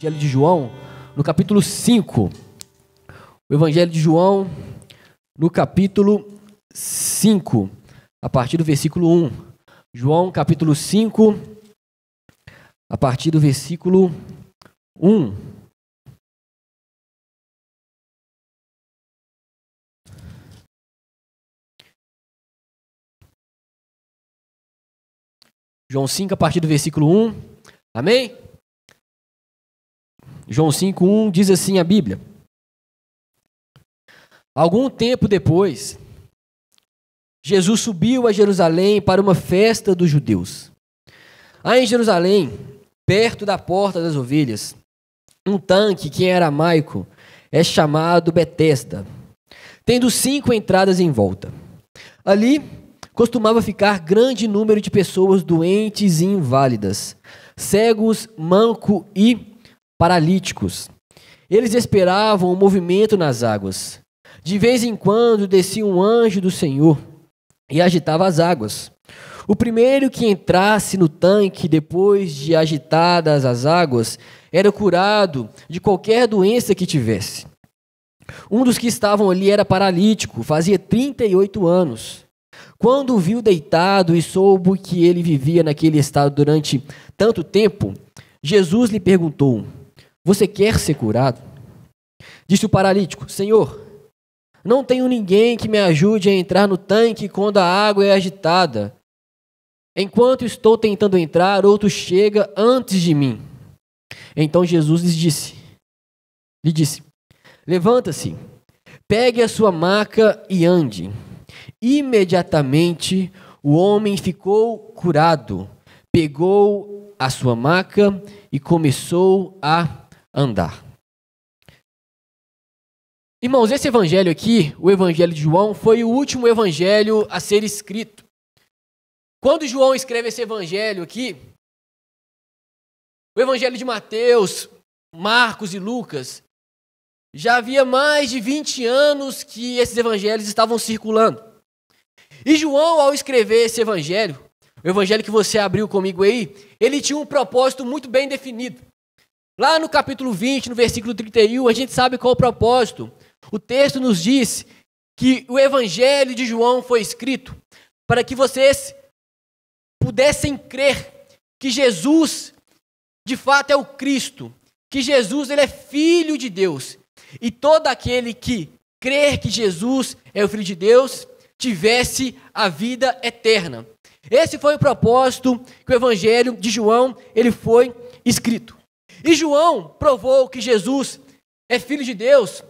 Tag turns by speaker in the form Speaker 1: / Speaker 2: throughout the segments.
Speaker 1: Evangelho de João, no capítulo 5. O Evangelho de João, no capítulo 5, a partir do versículo 1. João, capítulo 5, a partir do versículo 1. João 5, a partir do versículo 1. Amém? João 5, 1 diz assim a Bíblia. Algum tempo depois, Jesus subiu a Jerusalém para uma festa dos judeus. Há em Jerusalém, perto da porta das ovelhas, um tanque que em aramaico é chamado Betesda, tendo 5 entradas em volta. Ali costumava ficar grande número de pessoas doentes e inválidas, cegos, mancos e paralíticos. Eles esperavam o movimento nas águas. De vez em quando descia um anjo do Senhor e agitava as águas. O primeiro que entrasse no tanque, depois de agitadas as águas, era curado de qualquer doença que tivesse. Um dos que estavam ali era paralítico, fazia 38 anos. Quando o viu deitado e soube que ele vivia naquele estado durante tanto tempo, Jesus lhe perguntou: "Você quer ser curado?" Disse o paralítico: "Senhor, não tenho ninguém que me ajude a entrar no tanque quando a água é agitada. Enquanto estou tentando entrar, outro chega antes de mim." Então Jesus lhe disse: "Levanta-se, pegue a sua maca e ande." Imediatamente o homem ficou curado, pegou a sua maca e começou a andar. Irmãos, esse evangelho aqui, o evangelho de João, foi o último evangelho a ser escrito. Quando João escreve esse evangelho aqui, o evangelho de Mateus, Marcos e Lucas, já havia mais de 20 anos que esses evangelhos estavam circulando. E João, ao escrever esse evangelho, o evangelho que você abriu comigo aí, ele tinha um propósito muito bem definido. Lá no capítulo 20, no versículo 31, a gente sabe qual é o propósito. O texto nos diz que o evangelho de João foi escrito para que vocês pudessem crer que Jesus, de fato, é o Cristo, que Jesus ele é Filho de Deus. E todo aquele que crer que Jesus é o Filho de Deus, tivesse a vida eterna. Esse foi o propósito que o evangelho de João ele foi escrito. E João provou que Jesus é Filho de Deus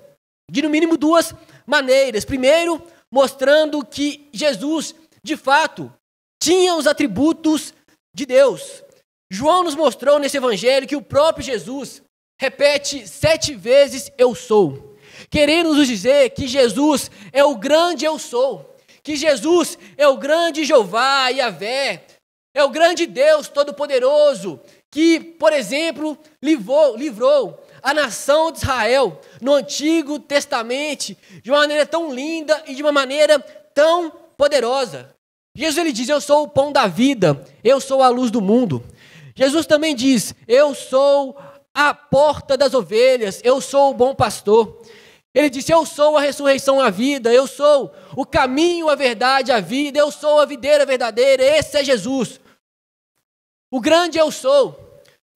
Speaker 1: de no mínimo 2 maneiras. Primeiro, mostrando que Jesus, de fato, tinha os atributos de Deus. João nos mostrou nesse evangelho que o próprio Jesus repete 7 vezes "eu sou", querendo nos dizer que Jesus é o grande eu sou, que Jesus é o grande Jeová, Yahvé, é o grande Deus Todo-Poderoso, que, por exemplo, livrou a nação de Israel no Antigo Testamento de uma maneira tão linda e de uma maneira tão poderosa. Jesus ele diz: "Eu sou o pão da vida, eu sou a luz do mundo." Jesus também diz: "Eu sou a porta das ovelhas, eu sou o bom pastor." Ele disse: "Eu sou a ressurreição e a vida, eu sou o caminho, a verdade, a vida, eu sou a videira verdadeira." Esse é Jesus, o grande eu sou.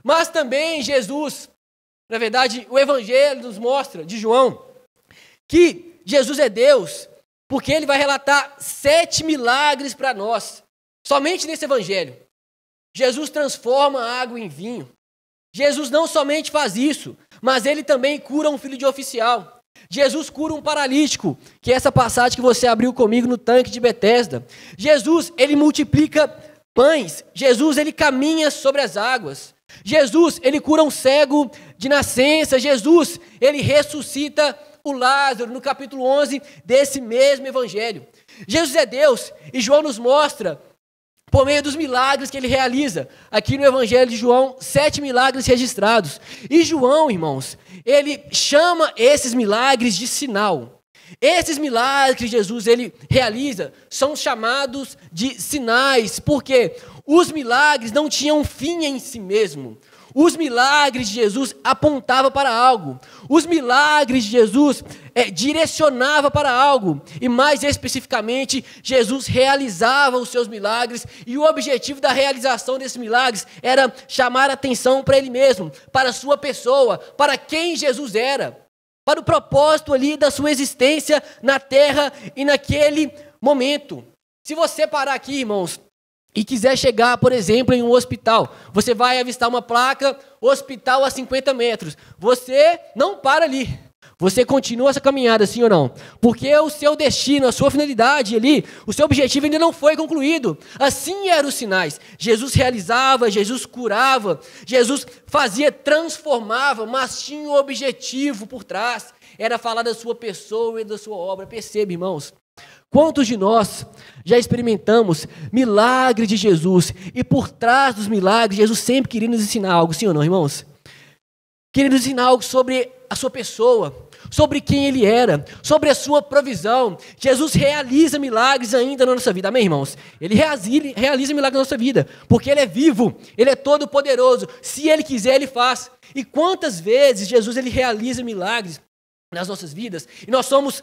Speaker 1: Mas também Jesus, na verdade, o evangelho nos mostra, de João, que Jesus é Deus, porque ele vai relatar 7 milagres para nós. Somente nesse evangelho, Jesus transforma a água em vinho. Jesus não somente faz isso, mas ele também cura um filho de oficial. Jesus cura um paralítico, que é essa passagem que você abriu comigo no tanque de Betesda. Jesus, ele multiplica pães. Jesus, ele caminha sobre as águas. Jesus, ele cura um cego de nascença. Jesus, ele ressuscita o Lázaro, no capítulo 11 desse mesmo evangelho. Jesus é Deus, e João nos mostra, por meio dos milagres que ele realiza. Aqui no evangelho de João, 7 milagres registrados. E João, irmãos, ele chama esses milagres de sinal. Esses milagres que Jesus ele realiza são chamados de sinais, porque os milagres não tinham fim em si mesmo. Os milagres de Jesus apontavam para algo. Os milagres de Jesus direcionavam para algo. E mais especificamente, Jesus realizava os seus milagres. E o objetivo da realização desses milagres era chamar a atenção para Ele mesmo, para a sua pessoa, para quem Jesus era, para o propósito ali da sua existência na terra e naquele momento. Se você parar aqui, irmãos, e quiser chegar, por exemplo, em um hospital, você vai avistar uma placa, hospital a 50 metros. Você não para ali. Você continua essa caminhada, sim ou não? Porque o seu destino, a sua finalidade ali, o seu objetivo ainda não foi concluído. Assim eram os sinais. Jesus realizava, Jesus curava, Jesus fazia, transformava, mas tinha um objetivo por trás. Era falar da sua pessoa e da sua obra. Perceba, irmãos. Quantos de nós já experimentamos milagres de Jesus e por trás dos milagres, Jesus sempre queria nos ensinar algo, sim ou não, irmãos? Queria nos ensinar algo sobre a sua pessoa, sobre quem Ele era, sobre a sua provisão. Jesus realiza milagres ainda na nossa vida, amém, irmãos? Ele realiza milagres na nossa vida, porque Ele é vivo, Ele é todo poderoso. Se Ele quiser, Ele faz. E quantas vezes Jesus Ele realiza milagres nas nossas vidas e nós somos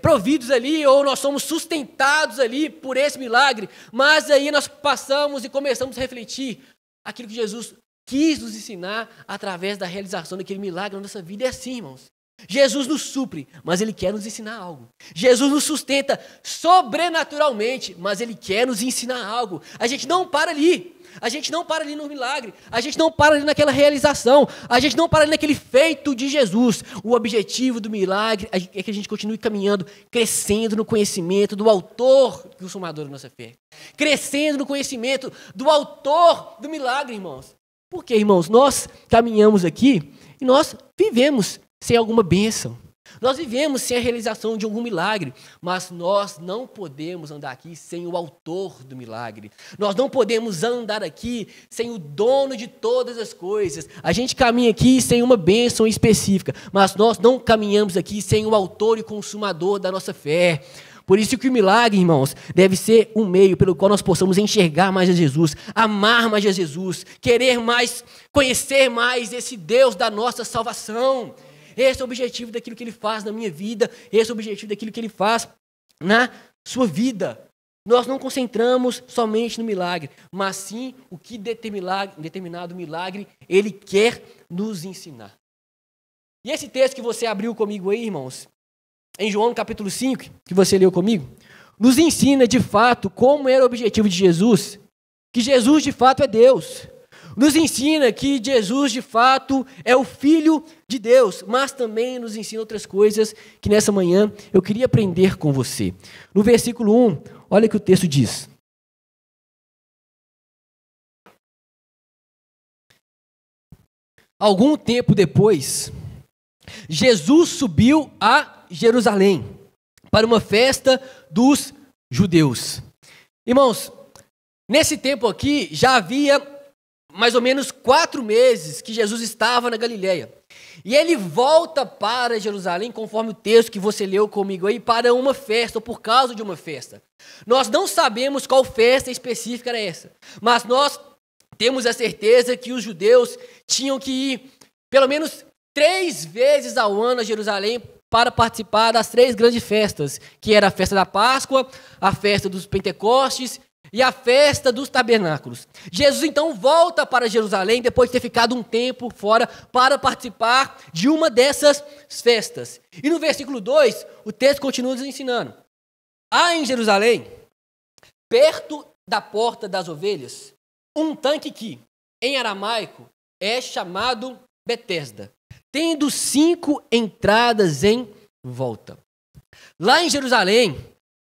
Speaker 1: providos ali, ou nós somos sustentados ali por esse milagre, mas aí nós passamos e começamos a refletir aquilo que Jesus quis nos ensinar através da realização daquele milagre na nossa vida. É assim, irmãos. Jesus nos supre, mas Ele quer nos ensinar algo. Jesus nos sustenta sobrenaturalmente, mas Ele quer nos ensinar algo. A gente não para ali. A gente não para ali no milagre, a gente não para ali naquela realização, a gente não para ali naquele feito de Jesus. O objetivo do milagre é que a gente continue caminhando, crescendo no conhecimento do autor e consumador da nossa fé. Crescendo no conhecimento do autor do milagre, irmãos. Porque, irmãos, nós caminhamos aqui e nós vivemos sem alguma bênção. Nós vivemos sem a realização de algum milagre, mas nós não podemos andar aqui sem o autor do milagre. Nós não podemos andar aqui sem o dono de todas as coisas. A gente caminha aqui sem uma bênção específica, mas nós não caminhamos aqui sem o autor e consumador da nossa fé. Por isso que o milagre, irmãos, deve ser um meio pelo qual nós possamos enxergar mais a Jesus, amar mais a Jesus, querer mais, conhecer mais esse Deus da nossa salvação. Esse é o objetivo daquilo que Ele faz na minha vida, esse é o objetivo daquilo que Ele faz na sua vida. Nós não concentramos somente no milagre, mas sim o que determinado milagre Ele quer nos ensinar. E esse texto que você abriu comigo aí, irmãos, em João capítulo 5, que você leu comigo, nos ensina de fato como era o objetivo de Jesus, que Jesus de fato é Deus. Nos ensina que Jesus, de fato, é o Filho de Deus, mas também nos ensina outras coisas que nessa manhã eu queria aprender com você. No versículo 1, olha o que o texto diz. Algum tempo depois, Jesus subiu a Jerusalém para uma festa dos judeus. Irmãos, nesse tempo aqui já havia mais ou menos 4 meses que Jesus estava na Galileia. E Ele volta para Jerusalém, conforme o texto que você leu comigo aí, para uma festa, ou por causa de uma festa. Nós não sabemos qual festa específica era essa, mas nós temos a certeza que os judeus tinham que ir pelo menos 3 vezes ao ano a Jerusalém para participar das 3 grandes festas, que era a festa da Páscoa, a festa dos Pentecostes e a festa dos tabernáculos. Jesus então volta para Jerusalém, depois de ter ficado um tempo fora, para participar de uma dessas festas. E no versículo 2, o texto continua nos ensinando. Há em Jerusalém, perto da porta das ovelhas, um tanque que, em aramaico, é chamado Betesda, tendo 5 entradas em volta. Lá em Jerusalém,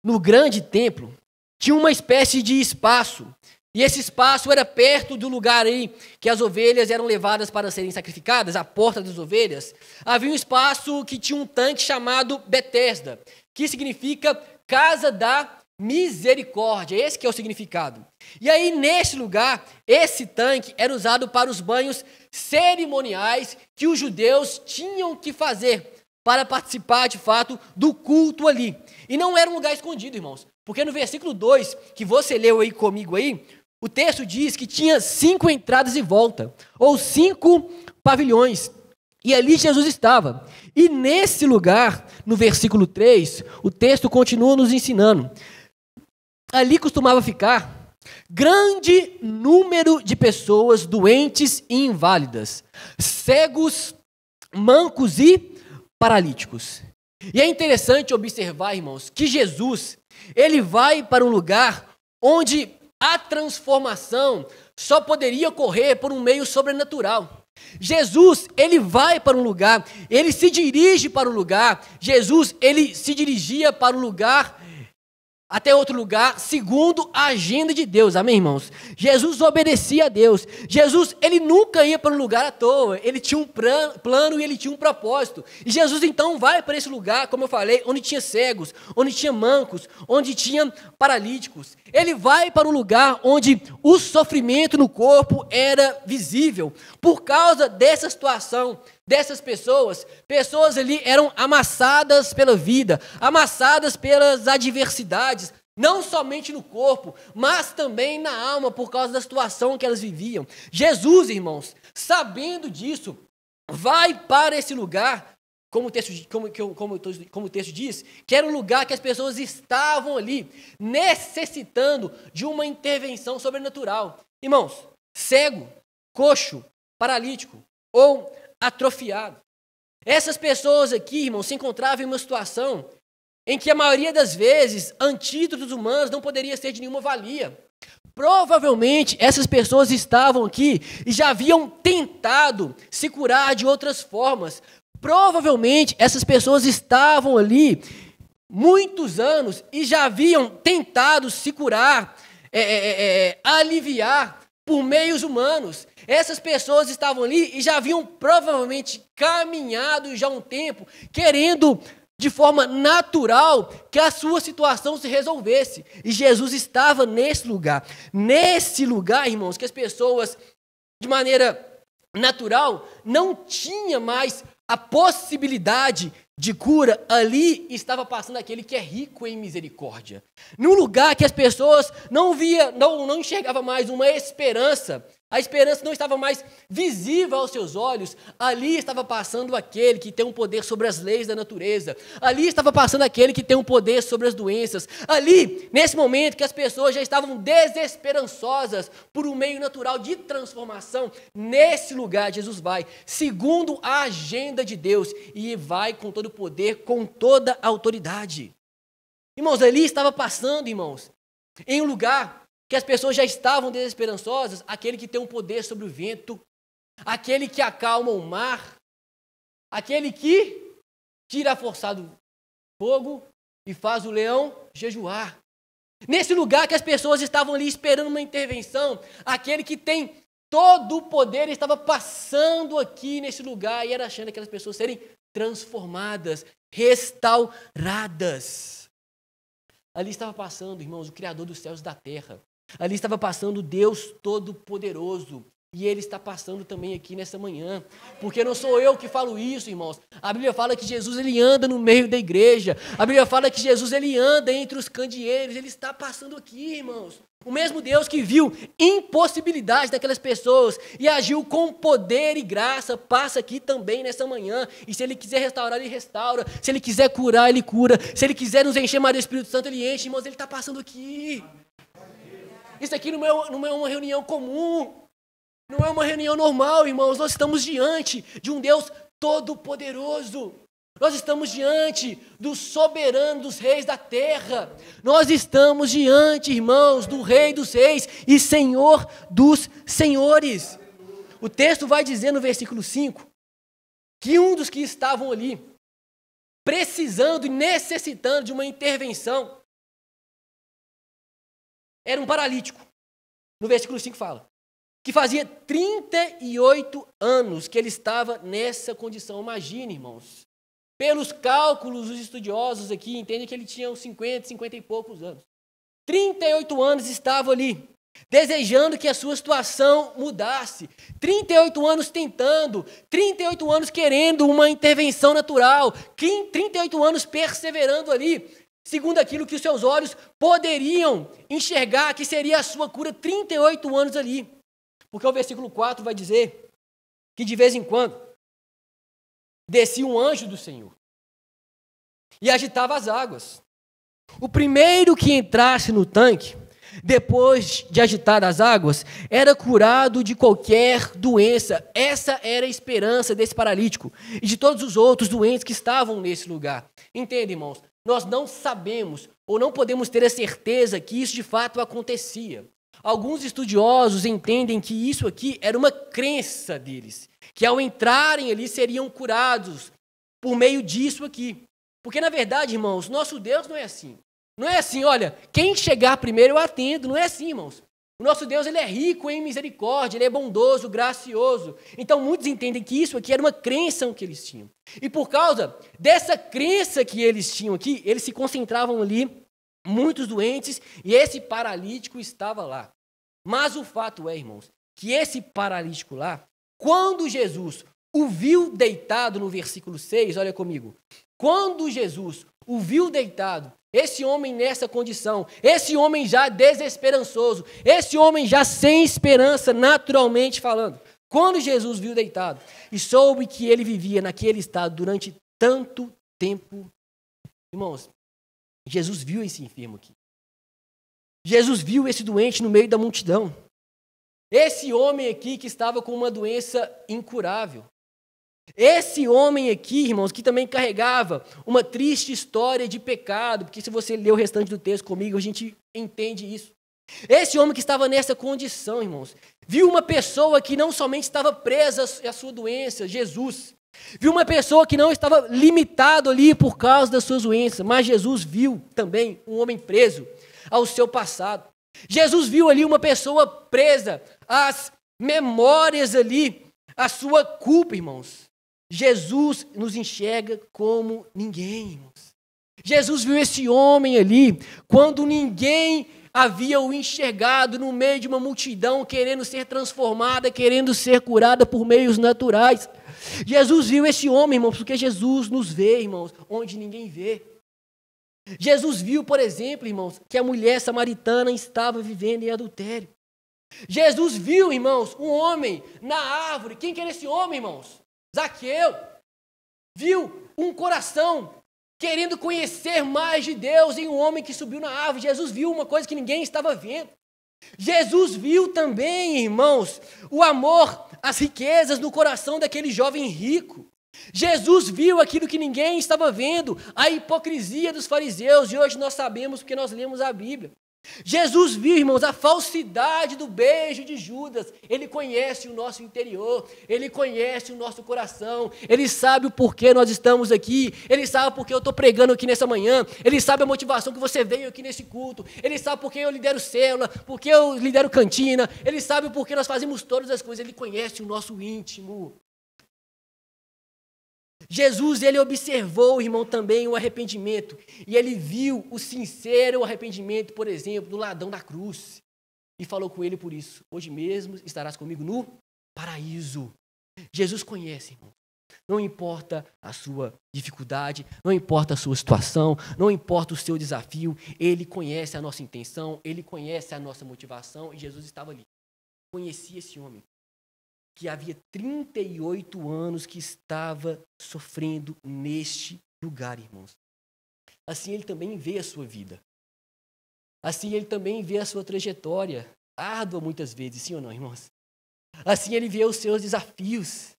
Speaker 1: no grande templo, tinha uma espécie de espaço, e esse espaço era perto do lugar aí que as ovelhas eram levadas para serem sacrificadas, a porta das ovelhas. Havia um espaço que tinha um tanque chamado Betesda, que significa Casa da Misericórdia, esse que é o significado. E aí, nesse lugar, esse tanque era usado para os banhos cerimoniais que os judeus tinham que fazer para participar, de fato, do culto ali. E não era um lugar escondido, irmãos, porque no versículo 2, que você leu aí comigo aí, o texto diz que tinha 5 entradas e volta, ou 5 pavilhões. E ali Jesus estava. E nesse lugar, no versículo 3, o texto continua nos ensinando. Ali costumava ficar grande número de pessoas doentes e inválidas, cegos, mancos e paralíticos. E é interessante observar, irmãos, que Jesus, ele vai para um lugar onde a transformação só poderia ocorrer por um meio sobrenatural. Jesus, ele vai para um lugar, ele se dirige para um lugar. Jesus, ele se dirigia para um lugar, até outro lugar, segundo a agenda de Deus, amém, irmãos? Jesus obedecia a Deus. Jesus, ele nunca ia para um lugar à toa, ele tinha um plano e ele tinha um propósito. E Jesus, então, vai para esse lugar, como eu falei, onde tinha cegos, onde tinha mancos, onde tinha paralíticos. Ele vai para um lugar onde o sofrimento no corpo era visível. Por causa dessa situação, dessas pessoas ali eram amassadas pela vida, amassadas pelas adversidades, não somente no corpo, mas também na alma, por causa da situação que elas viviam. Jesus, irmãos, sabendo disso, vai para esse lugar, como o texto diz, que era um lugar que as pessoas estavam ali, necessitando de uma intervenção sobrenatural. Irmãos, cego, coxo, paralítico ou atrofiado. Essas pessoas aqui, irmãos, se encontravam em uma situação em que a maioria das vezes antídotos humanos não poderia ser de nenhuma valia. Provavelmente essas pessoas estavam aqui e já haviam tentado se curar de outras formas. Provavelmente essas pessoas estavam ali muitos anos e já haviam tentado se curar, aliviar por meios humanos. Essas pessoas estavam ali e já haviam provavelmente caminhado já há um tempo, querendo de forma natural que a sua situação se resolvesse. E Jesus estava nesse lugar. Nesse lugar, irmãos, que as pessoas, de maneira natural, não tinha mais a possibilidade de cura. Ali estava passando aquele que é rico em misericórdia. Num lugar que as pessoas não enxergavam mais uma esperança. A esperança não estava mais visível aos seus olhos. Ali estava passando aquele que tem um poder sobre as leis da natureza. Ali estava passando aquele que tem um poder sobre as doenças. Ali, nesse momento que as pessoas já estavam desesperançosas por um meio natural de transformação, nesse lugar Jesus vai, segundo a agenda de Deus, e vai com todo o poder, com toda a autoridade. Irmãos, ali estava passando, irmãos, em um lugar que as pessoas já estavam desesperançosas, aquele que tem um poder sobre o vento, aquele que acalma o mar, aquele que tira a força do fogo e faz o leão jejuar. Nesse lugar que as pessoas estavam ali esperando uma intervenção, aquele que tem todo o poder estava passando aqui nesse lugar e era achando aquelas pessoas serem transformadas, restauradas. Ali estava passando, irmãos, o Criador dos céus e da terra. Ali estava passando o Deus Todo-Poderoso. E Ele está passando também aqui nessa manhã. Porque não sou eu que falo isso, irmãos. A Bíblia fala que Jesus, Ele anda no meio da igreja. A Bíblia fala que Jesus, Ele anda entre os candeeiros. Ele está passando aqui, irmãos. O mesmo Deus que viu impossibilidade daquelas pessoas e agiu com poder e graça, passa aqui também nessa manhã. E se Ele quiser restaurar, Ele restaura. Se Ele quiser curar, Ele cura. Se Ele quiser nos encher mais do Espírito Santo, Ele enche. Irmãos, Ele está passando aqui. Isso aqui não é uma reunião comum, não é uma reunião normal, irmãos. Nós estamos diante de um Deus todo-poderoso. Nós estamos diante do soberano dos reis da terra. Nós estamos diante, irmãos, do Rei dos reis e Senhor dos senhores. O texto vai dizer no versículo 5 que um dos que estavam ali, precisando e necessitando de uma intervenção, era um paralítico. No versículo 5 fala que fazia 38 anos que ele estava nessa condição. Imagine, irmãos. Pelos cálculos dos estudiosos aqui, entendem que ele tinha uns 50 e poucos anos. 38 anos estava ali, desejando que a sua situação mudasse. 38 anos tentando, 38 anos querendo uma intervenção natural, 38 anos perseverando ali. segundo aquilo que os seus olhos poderiam enxergar, que seria a sua cura 38 anos ali. Porque o versículo 4 vai dizer que de vez em quando descia um anjo do Senhor e agitava as águas. O primeiro que entrasse no tanque, depois de agitar as águas, era curado de qualquer doença. Essa era a esperança desse paralítico e de todos os outros doentes que estavam nesse lugar. Entende, irmãos? Nós não sabemos ou não podemos ter a certeza que isso de fato acontecia. Alguns estudiosos entendem que isso aqui era uma crença deles, que ao entrarem ali seriam curados por meio disso aqui. Porque, na verdade, irmãos, nosso Deus não é assim. Não é assim, olha, quem chegar primeiro eu atendo. Não é assim, irmãos. O nosso Deus, ele é rico em misericórdia, ele é bondoso, gracioso. Então, muitos entendem que isso aqui era uma crença que eles tinham. E por causa dessa crença que eles tinham aqui, eles se concentravam ali, muitos doentes, e esse paralítico estava lá. Mas o fato é, irmãos, que esse paralítico lá, quando Jesus o viu deitado no versículo 6, olha comigo, quando Jesus o viu deitado, esse homem nessa condição, esse homem já desesperançoso, esse homem já sem esperança, naturalmente falando, quando Jesus viu deitado e soube que ele vivia naquele estado durante tanto tempo, irmãos, Jesus viu esse enfermo aqui. Jesus viu esse doente no meio da multidão. Esse homem aqui que estava com uma doença incurável. Esse homem aqui, irmãos, que também carregava uma triste história de pecado, porque se você ler o restante do texto comigo, a gente entende isso. Esse homem que estava nessa condição, irmãos, viu uma pessoa que não somente estava presa à sua doença, Jesus. Viu uma pessoa que não estava limitado ali por causa das suas doenças, mas Jesus viu também um homem preso ao seu passado. Jesus viu ali uma pessoa presa às memórias ali, à sua culpa, irmãos. Jesus nos enxerga como ninguém, irmãos. Jesus viu esse homem ali quando ninguém havia o enxergado no meio de uma multidão querendo ser transformada, querendo ser curada por meios naturais. Jesus viu esse homem, irmãos, porque Jesus nos vê, irmãos, onde ninguém vê. Jesus viu, por exemplo, irmãos, que a mulher samaritana estava vivendo em adultério. Jesus viu, irmãos, um homem na árvore. Quem que era esse homem, irmãos? Zaqueu. Viu um coração querendo conhecer mais de Deus em um homem que subiu na árvore. Jesus viu uma coisa que ninguém estava vendo. Jesus viu também, irmãos, o amor, as riquezas no coração daquele jovem rico. Jesus viu aquilo que ninguém estava vendo, a hipocrisia dos fariseus, e hoje nós sabemos porque nós lemos a Bíblia. Jesus viu, irmãos, a falsidade do beijo de Judas. Ele conhece o nosso interior, ele conhece o nosso coração, ele sabe o porquê nós estamos aqui, ele sabe porque eu estou pregando aqui nessa manhã, ele sabe a motivação que você veio aqui nesse culto, ele sabe porque eu lidero célula, porque eu lidero cantina, ele sabe o porquê nós fazemos todas as coisas, ele conhece o nosso íntimo. Jesus, ele observou, irmão, também o arrependimento. E ele viu o sincero arrependimento, por exemplo, do ladrão da cruz. E falou com ele por isso: hoje mesmo estarás comigo no paraíso. Jesus conhece, irmão. Não importa a sua dificuldade, não importa a sua situação, não importa o seu desafio. Ele conhece a nossa intenção, ele conhece a nossa motivação. E Jesus estava ali. Conhecia esse homem, que havia 38 anos que estava sofrendo neste lugar, irmãos. Assim ele também vê a sua vida. Assim ele também vê a sua trajetória, árdua muitas vezes, sim ou não, irmãos? Assim ele vê os seus desafios.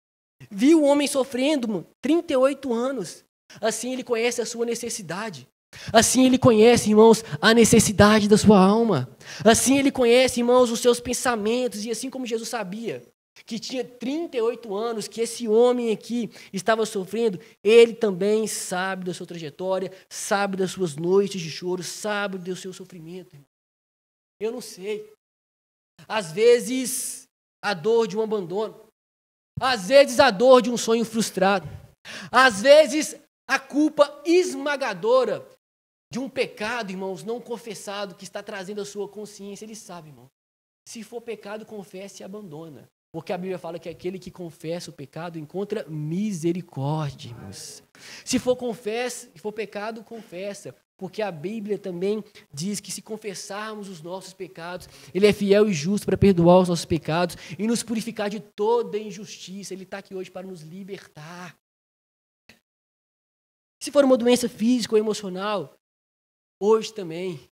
Speaker 1: Viu o homem sofrendo 38 anos. Assim ele conhece a sua necessidade. Assim ele conhece, irmãos, a necessidade da sua alma. Assim ele conhece, irmãos, os seus pensamentos. E assim como Jesus sabia que tinha 38 anos, que esse homem aqui estava sofrendo, ele também sabe da sua trajetória, sabe das suas noites de choro, sabe do seu sofrimento. Eu não sei. Às vezes, a dor de um abandono. Às vezes, a dor de um sonho frustrado. Às vezes, a culpa esmagadora de um pecado, irmãos, não confessado, que está trazendo a sua consciência. Ele sabe, irmão. Se for pecado, confesse e abandona. Porque a Bíblia fala que aquele que confessa o pecado encontra misericórdia, irmãos. Se for pecado, confessa. Porque a Bíblia também diz que se confessarmos os nossos pecados, Ele é fiel e justo para perdoar os nossos pecados e nos purificar de toda injustiça. Ele está aqui hoje para nos libertar. Se for uma doença física ou emocional, hoje também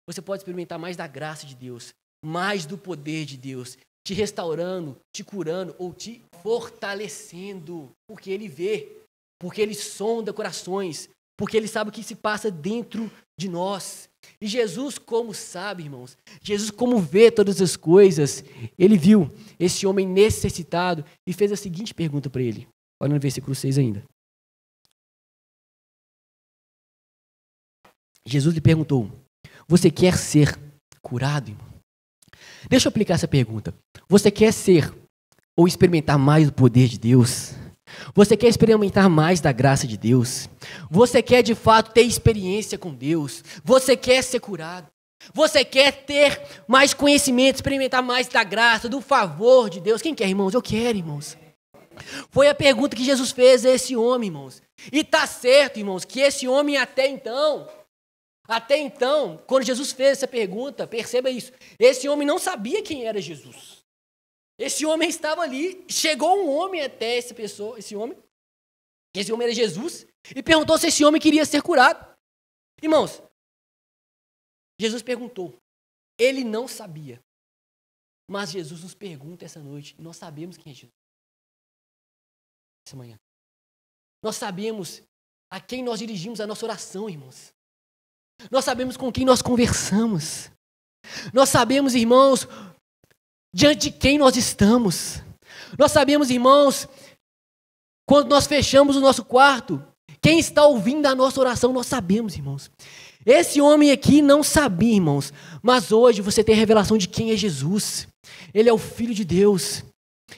Speaker 1: você pode experimentar mais da graça de Deus, mais do poder de Deus, te restaurando, te curando ou te fortalecendo, porque Ele vê, porque Ele sonda corações, porque Ele sabe o que se passa dentro de nós. E Jesus, como sabe, irmãos, Jesus, como vê todas as coisas, Ele viu esse homem necessitado e fez a seguinte pergunta para ele. Olha no versículo 6 ainda. Jesus lhe perguntou: você quer ser curado, irmão? Deixa eu aplicar essa pergunta. Você quer ser ou experimentar mais do poder de Deus? Você quer experimentar mais da graça de Deus? Você quer de fato ter experiência com Deus? Você quer ser curado? Você quer ter mais conhecimento, experimentar mais da graça, do favor de Deus? Quem quer, irmãos? Eu quero, irmãos. Foi a pergunta que Jesus fez a esse homem, irmãos. E está certo, irmãos, que esse homem até então, quando Jesus fez essa pergunta, perceba isso, esse homem não sabia quem era Jesus. Esse homem estava ali, chegou um homem até esse homem era Jesus, e perguntou se esse homem queria ser curado. Irmãos, Jesus perguntou, ele não sabia, mas Jesus nos pergunta essa noite, e nós sabemos quem é Jesus. Essa manhã. Nós sabemos a quem nós dirigimos a nossa oração, irmãos. Nós sabemos com quem nós conversamos. Nós sabemos, irmãos, diante de quem nós estamos. Nós sabemos, irmãos, quando nós fechamos o nosso quarto, quem está ouvindo a nossa oração, nós sabemos, irmãos. Esse homem aqui não sabia, irmãos, mas hoje você tem a revelação de quem é Jesus. Ele é o Filho de Deus.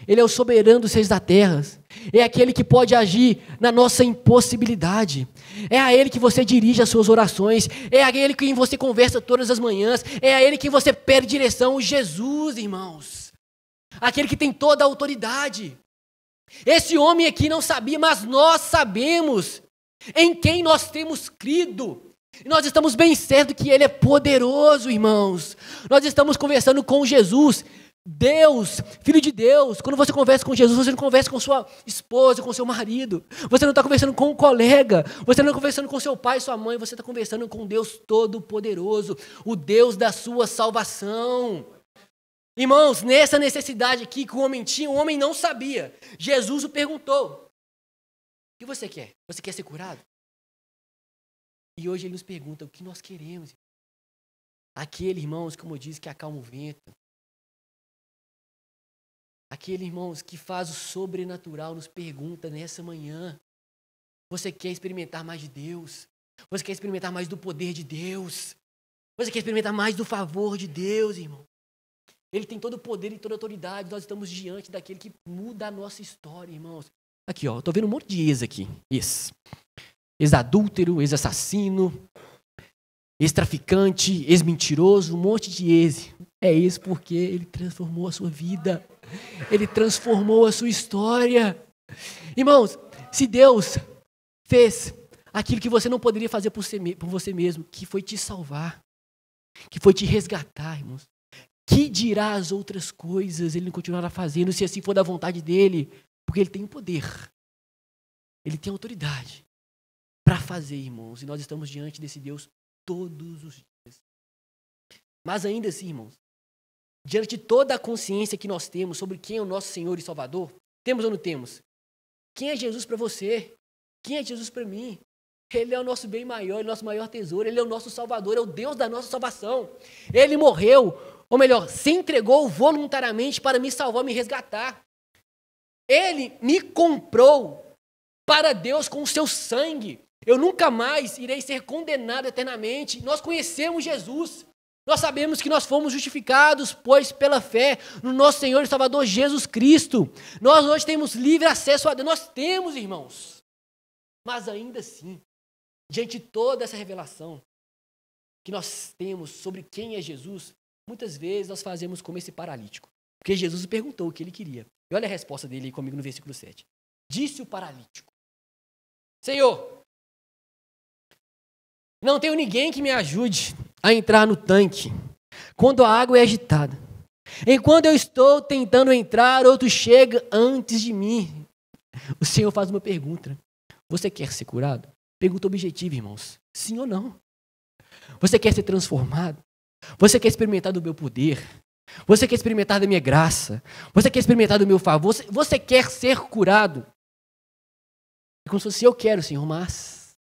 Speaker 1: Ele é o soberano dos reis da terra. É aquele que pode agir na nossa impossibilidade. É a Ele que você dirige as suas orações. É a Ele com quem você conversa todas as manhãs. É a Ele que você pede direção. Jesus, irmãos. Aquele que tem toda a autoridade. Esse homem aqui não sabia, mas nós sabemos em quem nós temos crido. E nós estamos bem certos que Ele é poderoso, irmãos. Nós estamos conversando com Jesus, Deus, Filho de Deus. Quando você conversa com Jesus, você não conversa com sua esposa, com seu marido. Você não está conversando com um colega. Você não está conversando com seu pai, sua mãe. Você está conversando com Deus Todo-Poderoso, o Deus da sua salvação. Irmãos, nessa necessidade aqui que o homem tinha, o homem não sabia. Jesus o perguntou: o que você quer? Você quer ser curado? E hoje ele nos pergunta o que nós queremos. Aquele, irmãos, como eu disse, que acalma o vento. Aquele, irmãos, que faz o sobrenatural, nos pergunta nessa manhã: você quer experimentar mais de Deus? Você quer experimentar mais do poder de Deus? Você quer experimentar mais do favor de Deus, irmão? Ele tem todo o poder e toda a autoridade. Nós estamos diante daquele que muda a nossa história, irmãos. Aqui, ó, eu tô vendo um monte de ex aqui. Ex-adúltero, ex-assassino, ex-traficante, ex-mentiroso, um monte de ex. É ex porque ele transformou a sua vida. Ele transformou a sua história. Irmãos, se Deus fez aquilo que você não poderia fazer por você mesmo, que foi te salvar, que foi te resgatar, irmãos, que dirá as outras coisas ele não continuará fazendo, se assim for da vontade dele, porque ele tem o poder, ele tem autoridade para fazer, irmãos, e nós estamos diante desse Deus todos os dias. Mas ainda assim, irmãos, diante de toda a consciência que nós temos sobre quem é o nosso Senhor e Salvador, temos ou não temos? Quem é Jesus para você? Quem é Jesus para mim? Ele é o nosso bem maior, ele é o nosso maior tesouro, ele é o nosso Salvador, é o Deus da nossa salvação. Ele morreu, ou melhor, se entregou voluntariamente para me salvar, me resgatar. Ele me comprou para Deus com o seu sangue. Eu nunca mais irei ser condenado eternamente. Nós conhecemos Jesus. Nós sabemos que nós fomos justificados, pois pela fé no nosso Senhor e Salvador Jesus Cristo. Nós hoje temos livre acesso a Deus. Nós temos, irmãos. Mas ainda assim, diante de toda essa revelação que nós temos sobre quem é Jesus, muitas vezes nós fazemos como esse paralítico. Porque Jesus perguntou o que ele queria. E olha a resposta dele aí comigo no versículo 7. Disse o paralítico: Senhor, Não tenho ninguém que me ajude a entrar no tanque quando a água é agitada. Enquanto eu estou tentando entrar, outro chega antes de mim. O Senhor faz uma pergunta. Você quer ser curado? Pergunta objetiva, irmãos. Sim ou não? Você quer ser transformado? Você quer experimentar do meu poder? Você quer experimentar da minha graça? Você quer experimentar do meu favor? Você quer ser curado? É como se fosse, eu quero, Senhor, mas...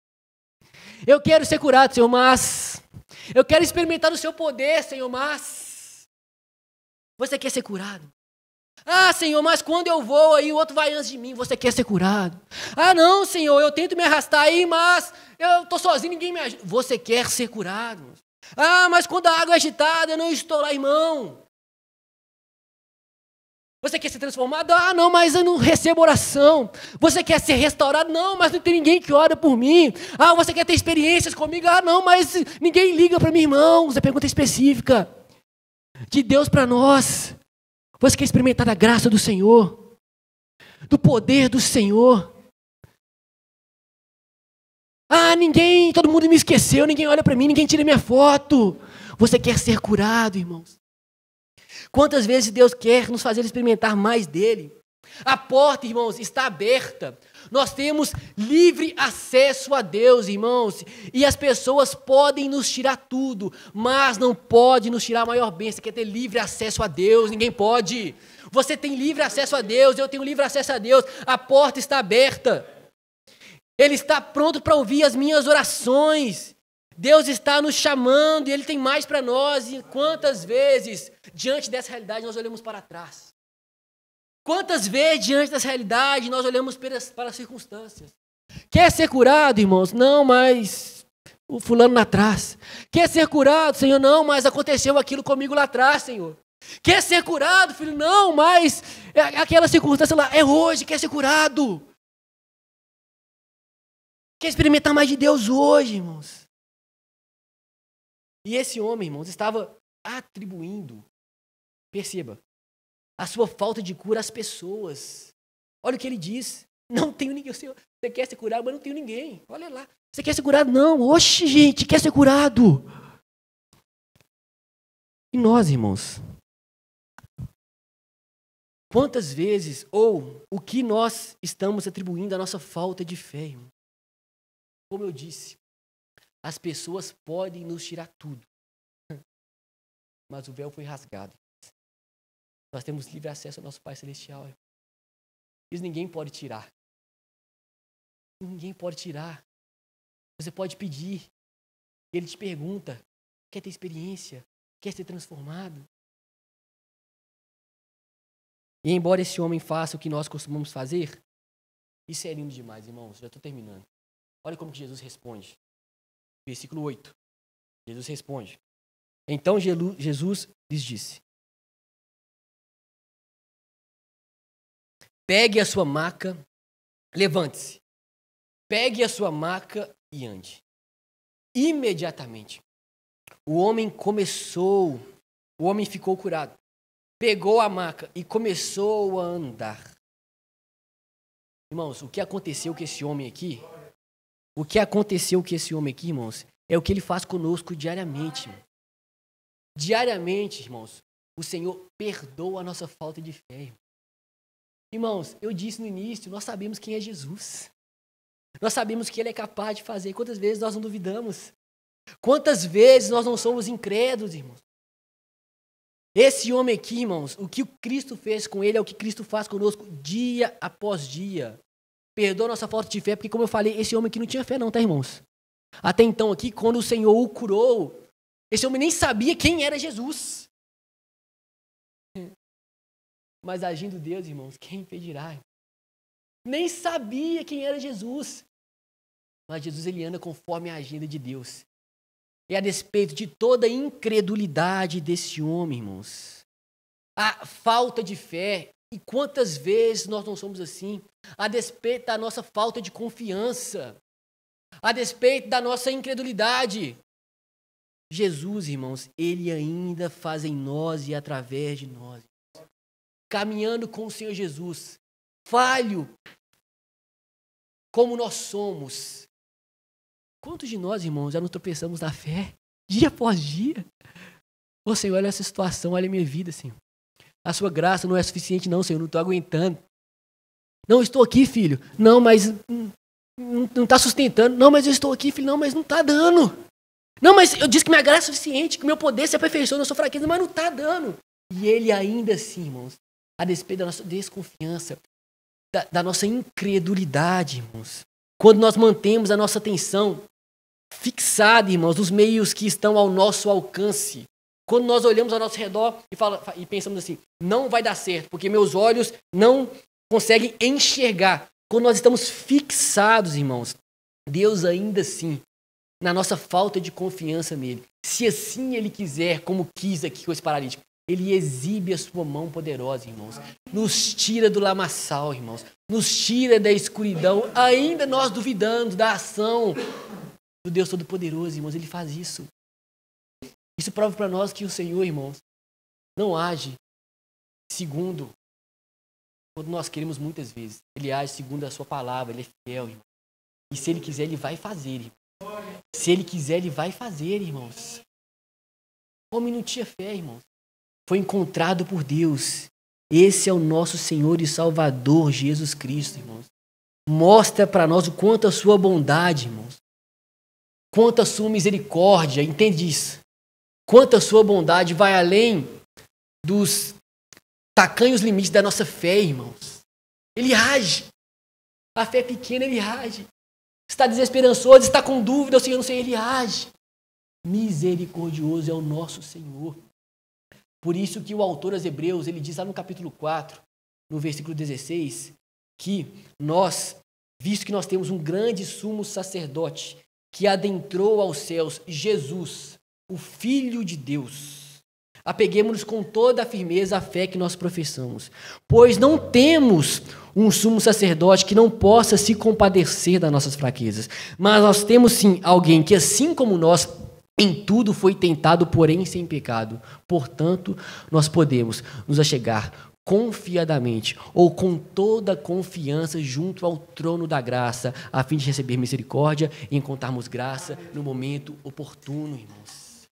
Speaker 1: Eu quero ser curado, Senhor, mas... Eu quero experimentar o seu poder, Senhor, mas... Você quer ser curado? Ah, Senhor, mas quando eu vou aí, o outro vai antes de mim, você quer ser curado? Ah, não, Senhor, eu tento me arrastar aí, mas eu estou sozinho, ninguém me ajuda. Você quer ser curado? Ah, mas quando a água é agitada, eu não estou lá, irmão. Você quer ser transformado? Ah, não, mas eu não recebo oração. Você quer ser restaurado? Não, mas não tem ninguém que ora por mim. Ah, você quer ter experiências comigo? Ah, não, mas ninguém liga para mim, irmão. Essa pergunta é específica. De Deus para nós. Você quer experimentar da graça do Senhor? Do poder do Senhor? Ah, todo mundo me esqueceu, ninguém olha para mim, ninguém tira minha foto. Você quer ser curado, irmãos? Quantas vezes Deus quer nos fazer experimentar mais dele? A porta, irmãos, está aberta. Nós temos livre acesso a Deus, irmãos. E as pessoas podem nos tirar tudo, mas não pode nos tirar a maior bênção. Você quer ter livre acesso a Deus? Ninguém pode. Você tem livre acesso a Deus, eu tenho livre acesso a Deus. A porta está aberta. Ele está pronto para ouvir as minhas orações. Deus está nos chamando e Ele tem mais para nós. E quantas vezes, diante dessa realidade, nós olhamos para trás? Quantas vezes, diante dessa realidade, nós olhamos para as circunstâncias? Quer ser curado, irmãos? Não, mas o fulano lá atrás. Quer ser curado, Senhor? Não, mas aconteceu aquilo comigo lá atrás, Senhor. Quer ser curado, filho? Não, mas aquela circunstância lá é hoje, quer ser curado. Quer experimentar mais de Deus hoje, irmãos? E esse homem, irmãos, estava atribuindo, perceba, a sua falta de cura às pessoas. Olha o que ele diz. Não tenho ninguém. Você quer ser curado, mas não tenho ninguém. Olha lá. Você quer ser curado? Não. Oxe, gente, quer ser curado. E nós, irmãos? Quantas vezes, ou o que nós estamos atribuindo à nossa falta de fé, irmão? Como eu disse, as pessoas podem nos tirar tudo, mas o véu foi rasgado. Nós temos livre acesso ao nosso Pai Celestial. Isso ninguém pode tirar. Ninguém pode tirar. Você pode pedir. Ele te pergunta, quer ter experiência? Quer ser transformado? E embora esse homem faça o que nós costumamos fazer, isso é lindo demais, irmãos. Já estou terminando. Olha como que Jesus responde. Versículo 8. Jesus responde. Então Jesus lhes disse: pegue a sua maca, levante-se. Pegue a sua maca e ande. Imediatamente, o homem ficou curado. Pegou a maca e começou a andar. Irmãos, o que aconteceu com esse homem aqui? O que aconteceu com esse homem aqui, irmãos, é o que ele faz conosco diariamente. Diariamente, irmãos, o Senhor perdoa a nossa falta de fé. Irmãos, eu disse no início, nós sabemos quem é Jesus. Nós sabemos que Ele é capaz de fazer. Quantas vezes nós não duvidamos? Quantas vezes nós não somos incrédulos, irmãos? Esse homem aqui, irmãos, o que o Cristo fez com ele é o que Cristo faz conosco dia após dia. Perdoa nossa falta de fé, porque como eu falei, esse homem aqui não tinha fé não, tá, irmãos? Até então aqui, quando o Senhor o curou, esse homem nem sabia quem era Jesus. Mas agindo Deus, irmãos, quem impedirá? Nem sabia quem era Jesus. Mas Jesus, ele anda conforme a agenda de Deus. E a despeito de toda a incredulidade desse homem, irmãos, a falta de fé, e quantas vezes nós não somos assim, a despeito da nossa falta de confiança, a despeito da nossa incredulidade, Jesus, irmãos, Ele ainda faz em nós e através de nós. Caminhando com o Senhor Jesus, falho como nós somos, Quantos de nós, irmãos, já nos tropeçamos na fé, dia após dia? Ô Senhor, olha essa situação, olha a minha vida, Senhor. A sua graça não é suficiente não, Senhor, não estou aguentando. Não, estou aqui, filho. Não, mas não está sustentando. Não, mas eu estou aqui, filho. Não, mas não está dando. Não, mas eu disse que minha graça é suficiente, que meu poder se aperfeiçoa na sua fraqueza, mas não está dando. E ele ainda assim, irmãos, a despeito da nossa desconfiança, da nossa incredulidade, irmãos, quando nós mantemos a nossa atenção fixada, irmãos, nos meios que estão ao nosso alcance, quando nós olhamos ao nosso redor e pensamos assim, não vai dar certo, porque meus olhos não conseguem enxergar. Quando nós estamos fixados, irmãos, Deus ainda assim, na nossa falta de confiança nele, se assim ele quiser, como quis aqui com esse paralítico, ele exibe a sua mão poderosa, irmãos. Nos tira do lamaçal, irmãos. Nos tira da escuridão, ainda nós duvidando da ação do Deus Todo-Poderoso, irmãos. Ele faz isso. Isso prova para nós que o Senhor, irmãos, não age segundo quando nós queremos muitas vezes. Ele age segundo a sua palavra, ele é fiel, irmão. E se ele quiser, ele vai fazer, irmão. Se ele quiser, ele vai fazer, irmãos. O homem não tinha fé, irmãos. Foi encontrado por Deus. Esse é o nosso Senhor e Salvador, Jesus Cristo, irmãos. Mostra para nós o quanto a sua bondade, irmãos. Quanto a sua misericórdia, entende isso? Quanto a sua bondade vai além dos tacanhos limites da nossa fé, irmãos. Ele age. A fé pequena, ele age. Está desesperançoso, está com dúvida, o Senhor não sei, ele age. Misericordioso é o nosso Senhor. Por isso que o autor aos Hebreus, ele diz lá no capítulo 4, no versículo 16, que nós, visto que nós temos um grande sumo sacerdote que adentrou aos céus, Jesus, o Filho de Deus, apeguemos-nos com toda a firmeza à fé que nós professamos, pois não temos um sumo sacerdote que não possa se compadecer das nossas fraquezas, mas nós temos sim alguém que, assim como nós, em tudo foi tentado, porém sem pecado. Portanto, nós podemos nos achegar confiadamente ou com toda a confiança junto ao trono da graça, a fim de receber misericórdia e encontrarmos graça no momento oportuno, irmãos.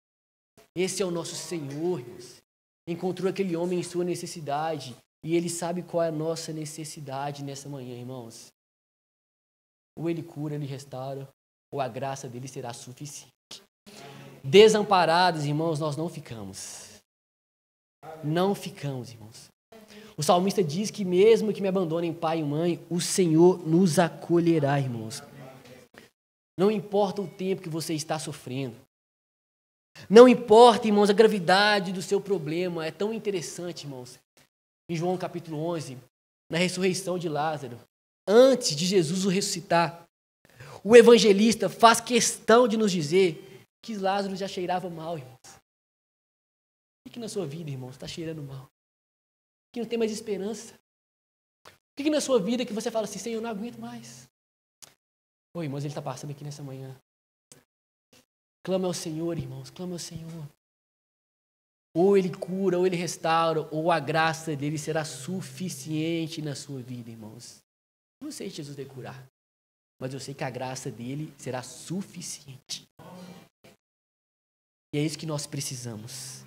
Speaker 1: Esse é o nosso Senhor, irmãos. Encontrou aquele homem em sua necessidade e ele sabe qual é a nossa necessidade nessa manhã, irmãos. Ou ele cura, ele restaura, ou a graça dele será suficiente. Desamparados, irmãos, nós não ficamos. Não ficamos, irmãos. O salmista diz que mesmo que me abandonem pai e mãe, o Senhor nos acolherá, irmãos. Não importa o tempo que você está sofrendo. Não importa, irmãos, a gravidade do seu problema. É tão interessante, irmãos. Em João capítulo 11, na ressurreição de Lázaro, antes de Jesus o ressuscitar, o evangelista faz questão de nos dizer que Lázaro já cheirava mal, irmãos. O que na sua vida, irmãos, está cheirando mal? Que não tem mais esperança? O que na sua vida que você fala assim, Senhor, eu não aguento mais? Ô, irmãos, ele está passando aqui nessa manhã. Clama ao Senhor, irmãos, clama ao Senhor. Ou ele cura, ou ele restaura, ou a graça dele será suficiente na sua vida, irmãos. Não sei se Jesus vai curar, mas eu sei que a graça dele será suficiente. E é isso que nós precisamos.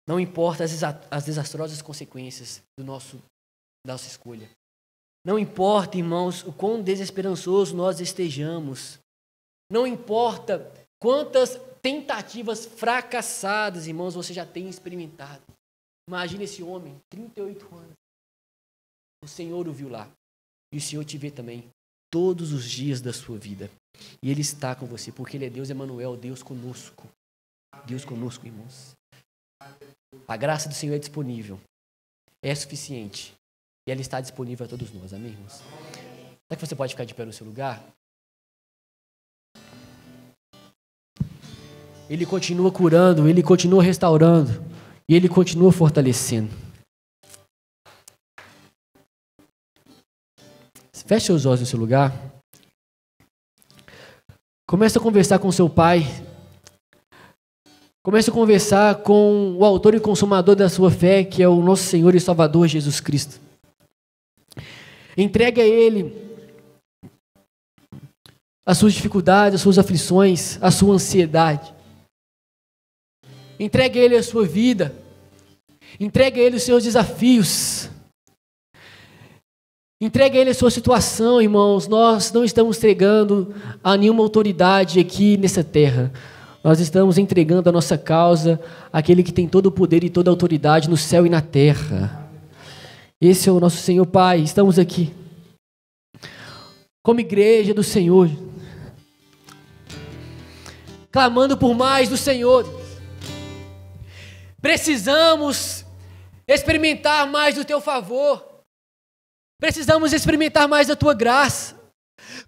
Speaker 1: Não importa as desastrosas consequências da nossa escolha. Não importa, irmãos, o quão desesperançoso nós estejamos. Não importa quantas tentativas fracassadas, irmãos, você já tem experimentado. Imagina esse homem, 38 anos. O Senhor o viu lá. E o Senhor te vê também todos os dias da sua vida. E Ele está com você, porque Ele é Deus Emanuel, Deus conosco. Deus conosco, irmãos. A graça do Senhor é disponível. É suficiente. E ela está disponível a todos nós. Amém, irmãos? Será que você pode ficar de pé no seu lugar? Ele continua curando, Ele continua restaurando. E Ele continua fortalecendo. Feche seus olhos no seu lugar. Comece a conversar com seu pai. Comece a conversar com o autor e consumador da sua fé, que é o nosso Senhor e Salvador Jesus Cristo. Entregue a Ele as suas dificuldades, as suas aflições, a sua ansiedade. Entregue a Ele a sua vida. Entregue a Ele os seus desafios. Entregue a Ele a sua situação, irmãos. Nós não estamos entregando a nenhuma autoridade aqui nessa terra. Nós estamos entregando a nossa causa àquele que tem todo o poder e toda a autoridade no céu e na terra. Esse é o nosso Senhor Pai. Estamos aqui como igreja do Senhor, clamando por mais do Senhor. Precisamos experimentar mais do Teu favor. Precisamos experimentar mais da Tua graça.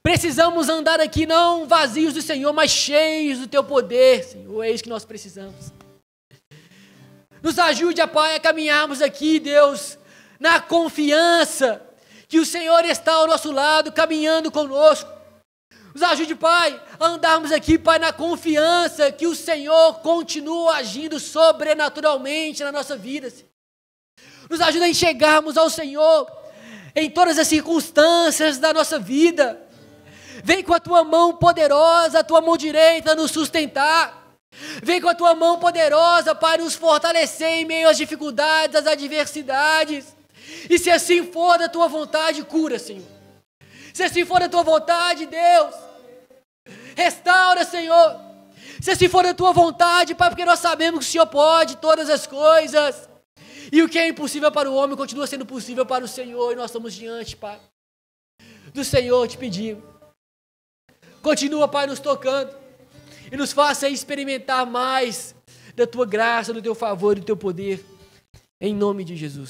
Speaker 1: Precisamos andar aqui não vazios do Senhor, mas cheios do Teu poder, Senhor. É isso que nós precisamos. Nos ajude, Pai, a caminharmos aqui, Deus, na confiança que o Senhor está ao nosso lado, caminhando conosco. Nos ajude, Pai, a andarmos aqui, Pai, na confiança que o Senhor continua agindo sobrenaturalmente na nossa vida. Nos ajude a enxergarmos ao Senhor em todas as circunstâncias da nossa vida. Vem com a Tua mão poderosa, a Tua mão direita nos sustentar. Vem com a Tua mão poderosa, Pai, nos fortalecer em meio às dificuldades, às adversidades. E se assim for da Tua vontade, cura, Senhor. Se assim for da Tua vontade, Deus, restaura, Senhor. Se assim for da Tua vontade, Pai, porque nós sabemos que o Senhor pode todas as coisas. E o que é impossível para o homem continua sendo possível para o Senhor. E nós estamos diante, Pai, do Senhor te pedimos. Continua, Pai, nos tocando. E nos faça experimentar mais da Tua graça, do Teu favor e do Teu poder. Em nome de Jesus.